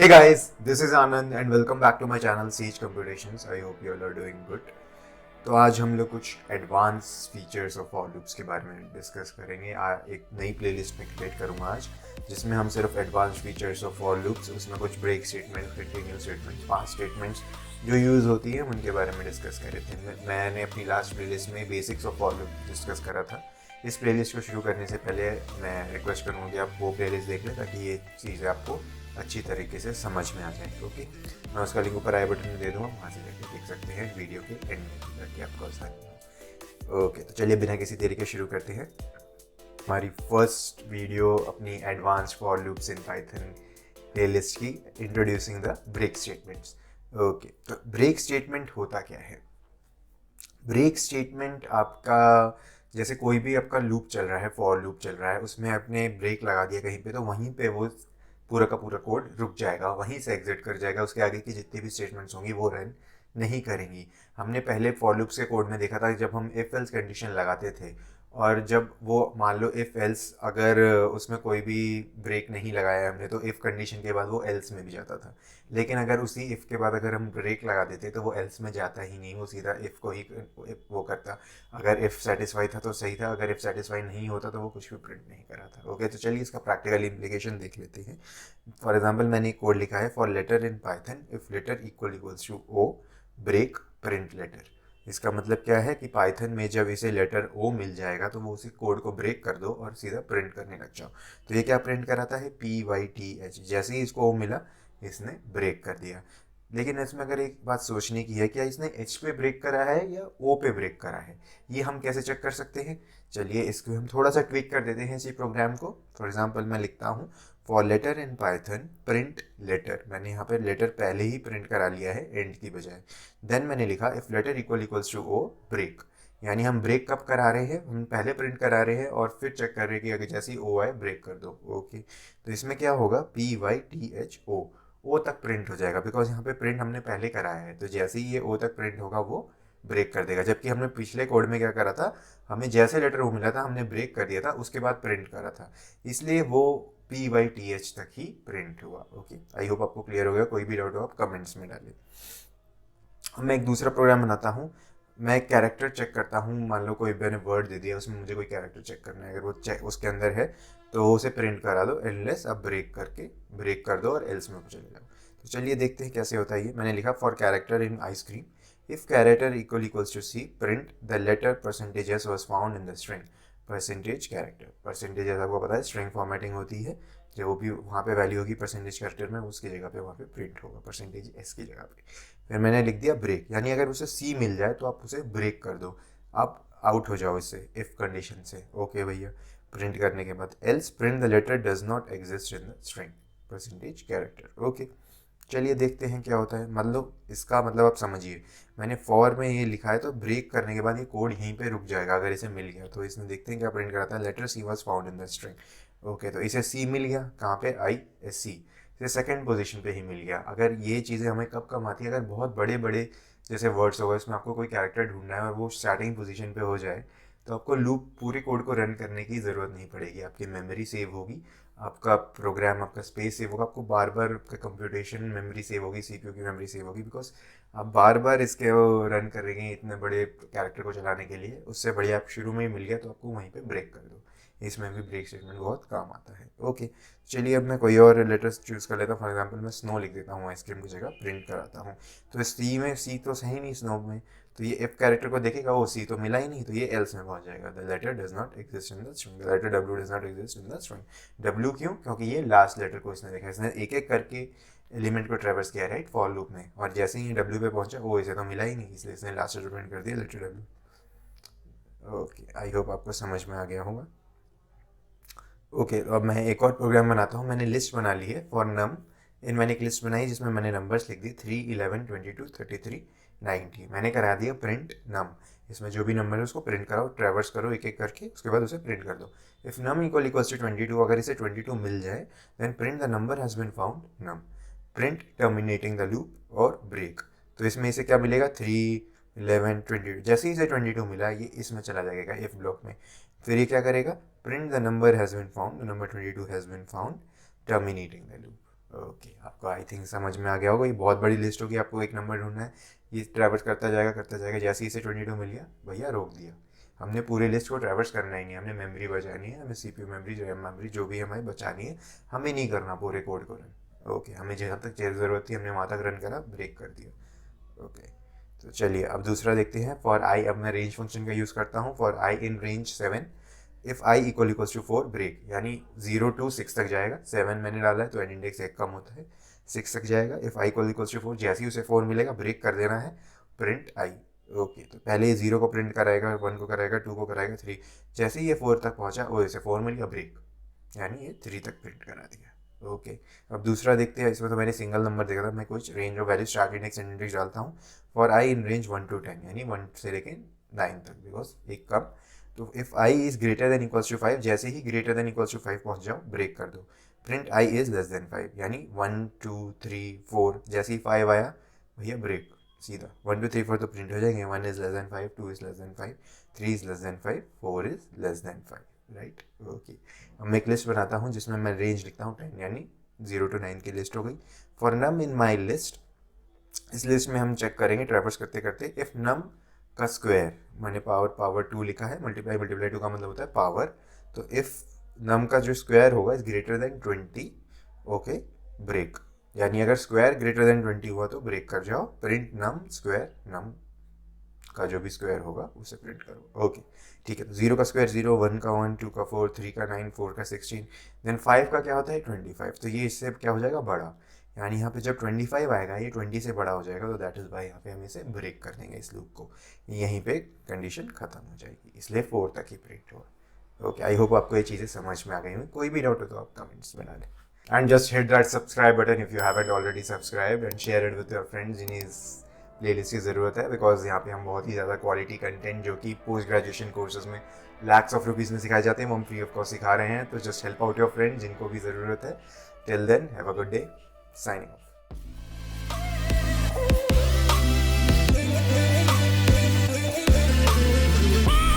Hey guys, this is Anand and welcome back to my channel Siege Computations. I hope you all are doing good. तो आज हम लोग कुछ advance features of for loops के बारे में discuss करेंगे। एक नई प्लेलिस्ट में क्रिएट करूँगा आज, जिसमें हम सिर्फ advance features of for loops, उसमें कुछ ब्रेक स्टेटमेंट, कंटिन्यू स्टेटमेंट, पास स्टेटमेंट्स जो यूज़ होती है उनके बारे में डिस्कस कर रहे थे। मैंने अपनी लास्ट प्लेलिस्ट में basics of for loop discuss करा था। इस प्लेलिस्ट को शुरू करने से पहले मैं रिक्वेस्ट करूँगा कि आप वो प्लेलिस्ट देख लें ताकि ये चीज़ें आपको अच्छी तरीके से समझ में आ जाए। ओके, मैं उसका लिंक ऊपर आई बटन में दे दूँगा, वहाँ से जाके देख सकते हैं वीडियो के एंड में ताकि आपको आसानी हो। ओके, तो चलिए बिना किसी देरी के शुरू करते हैं हमारी फर्स्ट वीडियो अपनी advanced for loops in Python playlist की, introducing the break statements. Okay, तो ब्रेक स्टेटमेंट होता क्या है? ब्रेक स्टेटमेंट आपका, जैसे कोई भी आपका लूप चल रहा है, फॉर लूप चल रहा है, उसमें आपने ब्रेक लगा दिया कहीं पे, तो वहीं पे वो पूरा का पूरा कोड रुक जाएगा, वहीं से एग्जिट कर जाएगा। उसके आगे की जितनी भी स्टेटमेंट्स होंगी वो रन नहीं करेंगी। हमने पहले फॉर लूप्स के कोड में देखा था, जब हम इफ एल्स कंडीशन लगाते थे और जब वो मान लो इफ एल्स, अगर उसमें कोई भी ब्रेक नहीं लगाया हमने तो इफ कंडीशन के बाद वो एल्स में भी जाता था। लेकिन अगर उसी इफ के बाद अगर हम ब्रेक लगा देते तो वो एल्स में जाता ही नहीं, वो सीधा इफ को ही वो करता। अगर इफ सेटिस्फाई था तो सही था, अगर इफ सेटिस्फाई नहीं होता तो वो कुछ भी प्रिंट नहीं करा था। ओके, तो चलिए इसका प्रैक्टिकल इम्प्लीकेशन देख लेते हैं। फॉर एग्जाम्पल मैंने एक कोड लिखा है, for letter in Python if letter equal equals to O break print letter. इसका मतलब क्या है कि पाइथन में जब इसे लेटर ओ मिल जाएगा तो वो उसी कोड को ब्रेक कर दो और सीधा प्रिंट करने लग जाओ। तो ये क्या प्रिंट कराता है? PYTH। जैसे ही इसको ओ मिला, इसने ब्रेक कर दिया। लेकिन इसमें अगर एक बात सोचने की है, क्या इसने एच पे ब्रेक करा है या ओ पे ब्रेक करा है? ये हम कैसे चेक कर सकते हैं? चलिए इसको हम थोड़ा सा ट्विक कर देते हैं इसी प्रोग्राम को। फॉर एग्जाम्पल मैं लिखता हूँ for letter in Python print letter. मैंने यहाँ पर लेटर पहले ही प्रिंट करा लिया है एंड की बजाय। देन मैंने लिखा if letter equal equals to O break. यानी हम ब्रेक कब करा रहे हैं? हम पहले प्रिंट करा रहे हैं और फिर चेक कर रहे हैं कि अगर जैसे ही ओ आए ब्रेक कर दो। ओके, तो इसमें क्या होगा? PYTHO, ओ तक प्रिंट हो जाएगा, बिकॉज यहाँ पे प्रिंट हमने पहले कराया है। तो जैसे ही ये ओ तक प्रिंट होगा वो ब्रेक कर देगा। जबकि हमने पिछले कोड में क्या करा था, हमें जैसे लेटर ओ मिला था हमने ब्रेक कर दिया था, उसके बाद प्रिंट करा था, इसलिए वो PYTH तक ही प्रिंट हुआ। ओके, आई होप आपको क्लियर हो गया। कोई भी डाउट हो आप कमेंट्स में डालिए। अब मैं एक दूसरा प्रोग्राम बनाता हूँ। मैं कैरेक्टर चेक करता हूँ। मान लो कोई मैंने वर्ड दे दिया, उसमें मुझे कोई कैरेक्टर चेक करना है, अगर वो चेक उसके अंदर है तो उसे प्रिंट करा दो, एनलेस अब ब्रेक करके ब्रेक कर दो और एल्स में चले जाओ। तो चलिए देखते हैं कैसे होता है ये। मैंने लिखा for character in ice cream if character equal equals to C print the letter percentages was found in the string percentage character. Percentage आपको पता है स्ट्रिंग फॉर्मेटिंग होती है, जो भी वहाँ पे वैल्यू होगी परसेंटेज कैरेक्टर में, उसकी जगह पे वहाँ पे प्रिंट होगा परसेंटेज एस की जगह पे। फिर मैंने लिख दिया ब्रेक, यानी अगर उसे सी मिल जाए तो आप उसे ब्रेक कर दो, आप आउट हो जाओ इससे, इफ कंडीशन से। ओके भैया, प्रिंट करने के बाद else print the letter does not exist in the string percentage character. Okay, चलिए देखते हैं क्या होता है। मतलब इसका मतलब आप समझिए, मैंने फॉर में ये लिखा है तो ब्रेक करने के बाद ये कोड यहीं पे रुक जाएगा अगर इसे मिल गया। तो इसमें देखते हैं क्या प्रिंट कराता है, letter C was found in the string. Okay, तो इसे सी मिल गया, कहाँ पे? ISC, इसे सेकेंड पोजीशन पे ही मिल गया। अगर ये चीज़ें हमें कब कम आती है, अगर बहुत बड़े बड़े जैसे वर्ड्स होगा, इसमें आपको कोई कैरेक्टर ढूंढना है और वो स्टार्टिंग पोजीशन पे हो जाए, तो आपको लूप पूरे कोड को रन करने की ज़रूरत नहीं पड़ेगी। आपकी मेमोरी सेव होगी, आपका प्रोग्राम, आपका स्पेस सेव होगा, आपको बार बार आपका कंप्यूटेशन मेमोरी सेव होगी, CPU की मेमोरी सेव होगी, बिकॉज आप बार बार इसके वो रन करेंगे इतने बड़े कैरेक्टर को चलाने के लिए। उससे बढ़िया आप शुरू में ही मिल गया तो आपको वहीं पे ब्रेक कर दो। इसमें भी ब्रेक स्टेटमेंट बहुत काम आता है। ओके, चलिए अब मैं कोई और लेटर्स चूज़ कर लेता हूँ। फॉर एग्जांपल मैं स्नो लिख देता हूँ, आइसक्रीम की जगह प्रिंट कराता हूँ। तो सी में सी तो सही नहीं स्नो में, तो ये एफ कैरेक्टर को देखेगा, वो सी तो मिला ही नहीं, तो ये एल्स में पहुंच जाएगा। The letter does not exist in the string, the letter W does not exist in the string. W क्यों? क्योंकि ये लास्ट लेटर को इसने देखा, इसने एक एक करके एलिमेंट को ट्रेवर्स किया, राइट, फॉर लूप में, और जैसे ही डब्ल्यू पे पहुंचा वो इसे तो मिला ही नहीं, इसलिए इसने लास्ट लेटर प्रिंट कर दिया, letter W. Okay, I hope आपको समझ में आ गया होगा। ओके, तो अब मैं एक और प्रोग्राम बनाता हूँ। मैंने लिस्ट बना ली है फॉर नम। मैंने एक लिस्ट बनाई जिसमें मैंने नंबर्स लिख दी 3, 11, 22, 33, 90। मैंने करा दिया प्रिंट नम। इसमें जो भी नंबर है उसको प्रिंट कराओ, ट्रेवर्स करो एक एक करके, उसके बाद उसे प्रिंट कर दो। If num equal equals to 22, अगर इसे 22 मिल जाए then print the number has been found num, print terminating the loop और ब्रेक। तो इसमें इसे क्या मिलेगा? 3, 11, 22। जैसे ही इसे 22 मिला ये इसमें चला जाएगा इफ ब्लॉक में। फिर ये क्या करेगा? Print the number has been found, the number 22 has been found, terminating the loop. Okay, आपको आई थिंक समझ में आ गया होगा। ये बहुत बड़ी लिस्ट होगी, आपको एक नंबर ढूंढना है। ये ट्रैवर्स करता जाएगा, जैसे ही इसे 22 मिल गया भैया रोक दिया। हमने पूरे लिस्ट को ट्रैवर्स करना ही नहीं, हमने मेमोरी बचानी है, हमें सीपीयू मेमोरी, रैम मेमोरी जो भी हमें बचानी है, हमें नहीं करना पूरे कोड को रन। ओके, हमें जहाँ तक ज़रूरत थी हमने वहाँ तक रन करा, ब्रेक कर दिया। ओके, तो चलिए अब दूसरा देखते हैं। फॉर आई, अब मैं रेंज फंक्शन का यूज़ करता हूँ। For I in range 7 if I equals to 4 break, यानी 0 to 6 तक जाएगा। 7 मैंने डाला है तो एंड इंडेक्स 1 कम होता है, 6 तक जाएगा। इफ़ आई इक्वल्स टू 4, जैसे ही उसे 4 मिलेगा ब्रेक कर देना है, प्रिंट आई। ओके, तो पहले 0 को प्रिंट कराएगा, 1 को कराएगा, 2 को कराएगा, 3। जैसे ही ये 4 तक पहुँचा, वो इसे 4 मिल गया, ब्रेक, यानी ये 3 तक प्रिंट करा दिया। ओके, अब दूसरा देखते हैं। इसमें तो मैंने सिंगल नंबर देखा था, मैं कुछ range of value start index and index डालता हूँ। For I in range 1 to 10, यानी 1 से लेके 9 तक, बिकॉज एक कम। तो if I is greater than equals to 5, जैसे ही ग्रेटर देन इक्वल्स टू 5 पहुँच जाओ, ब्रेक कर दो। Print I is less than 5, यानी 1 2 3 4, जैसे ही 5 आया भैया ब्रेक सीधा। 1 2 3 4 तो प्रिंट हो जाएंगे। 1 is less than 5, 2 is less than 5, 3 is less than 5, 4 is less than 5, right. Okay, अब मैं एक लिस्ट बनाता हूँ जिसमें मैं रेंज लिखता हूँ 10, यानी 0 to 9 की लिस्ट हो गई। For num in my list, इस लिस्ट में हम चेक करेंगे ट्रैवर्स करते करते। इफ़ नम का स्क्वायर, मैंने पावर 2 लिखा है, मल्टीप्लाई 2 का मतलब होता है पावर। तो इफ़ नम का जो स्क्वायर होगा is greater than 20, okay, break, यानी अगर स्क्वायर ग्रेटर देन 20 हुआ तो ब्रेक कर जाओ। प्रिंट नम स्क्वायर, नम का जो भी स्क्वायर होगा उसे प्रिंट करो। ओके, ठीक है। तो 0 का स्क्वायर 0, 1 का 1, 2 का 4, 3 का 9, 4 का 16, देन 5 का क्या होता है 25। तो ये इससे क्या हो जाएगा, बड़ा, यानी यहाँ पे जब 25 आएगा ये 20 से बड़ा हो जाएगा, तो दैट इज़ वाई यहाँ पे हम इसे ब्रेक कर देंगे इस लूप को। यहीं पे कंडीशन खत्म हो जाएगी, इसलिए 4 तक ही प्रिंट होगा। ओके, आई होप आपको ये चीज़ें समझ में आ गई हों। कोई भी डाउट हो तो आप कमेंट्स में डालें। And just hit that subscribe button if you haven't already subscribed, and share it with your friends जिन्हें इस प्लेलिस्ट की ज़रूरत है, बिकॉज यहाँ पे हम बहुत ही ज़्यादा क्वालिटी कंटेंट जो कि पोस्ट ग्रेजुएशन कोर्सेज में लैक्स ऑफ रुपीज़ में सिखाए जाते हैं, वो हम फ्री ऑफ कॉस्ट सिखा रहे हैं। तो just help out your friend जिनको भी ज़रूरत है। Till then have a good day, signing of.